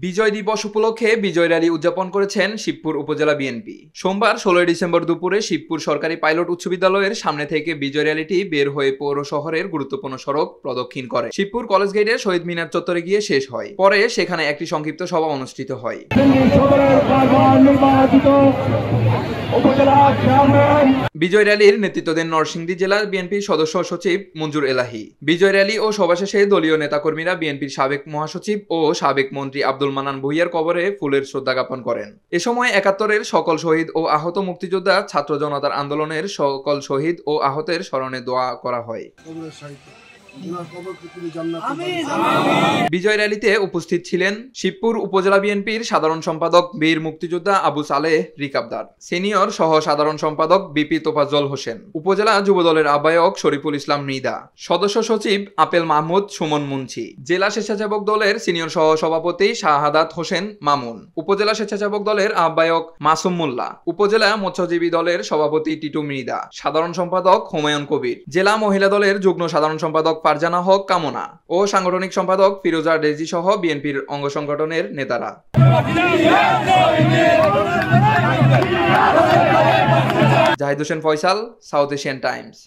বিজয় দিবস উপলক্ষে বিজয় র্যালি উদযাপন করেছেন শিবপুর উপজেলা বিএনপি। সোমবার 16 ডিসেম্বর দুপুরে শিবপুর সরকারি পাইলট উচ্চ বিদ্যালয়ের সামনে থেকে বিজয় র্যালিটি বের হয়ে পৌর শহরের গুরুত্বপূর্ণ সড়ক প্রদক্ষিণ করে শিবপুর কলেজ গেটে শহীদ মিনার চত্বরে গিয়ে শেষ হয়। পরে সেখানে একটি সংক্ষিপ্ত সভা অনুষ্ঠিত হয়। বিজয় র্যালির নেতৃত্ব দেন নরসিংদী জেলা বিএনপির সদস্য সচিব মঞ্জুর এলাহি। বিজয় র্যালি ও সভা শেষে দলীয় নেতাকর্মীরা বিএনপির সাবেক মহাসচিব ও সাবেক মন্ত্রী আব্দুল মান্নান ভূঁইয়ার কবরে ফুলের শ্রদ্ধা জ্ঞাপন করেন। এ সময় ৭১-এর সকল শহীদ ও আহত মুক্তিযোদ্ধা, ছাত্র জনতার আন্দোলনের সকল শহীদ ও আহতের স্মরণে দোয়া করা হয়। বিজয় র্যালিতে উপস্থিত ছিলেন শিবপুর উপজেলা বিএনপির সাধারণ সম্পাদক বীর মুক্তিযোদ্ধা আবু সালেহ রিকাবদার, সিনিয়র সহ সাধারণ সম্পাদক বিপি তোফাজ্জল হোসেন, উপজেলা যুবদলের আহ্বায়ক শরীফুল ইসলাম মৃধা, সদস্য সচিব আপেল মাহমুদ সুমন মুন্সি, জেলা স্বেচ্ছাসেবক দলের সিনিয়র সহ সভাপতি শাহাদাত হোসেন মামুন, উপজেলা স্বেচ্ছাসেবক দলের আহ্বায়ক মাসুম মোল্লা, উপজেলা মৎস্যজীবী দলের সভাপতি টিটু মৃধা, সাধারণ সম্পাদক হুমায়ুন কবির, জেলা মহিলা দলের যুগ্ম সাধারণ সম্পাদক ফারজানা হক কামনা ও সাংগঠনিক সম্পাদক ফিরোজা ডেজি সহ বিএনপির অঙ্গ সংগঠনের নেতারা। Zahid Hossain Faisal, south Asian Times.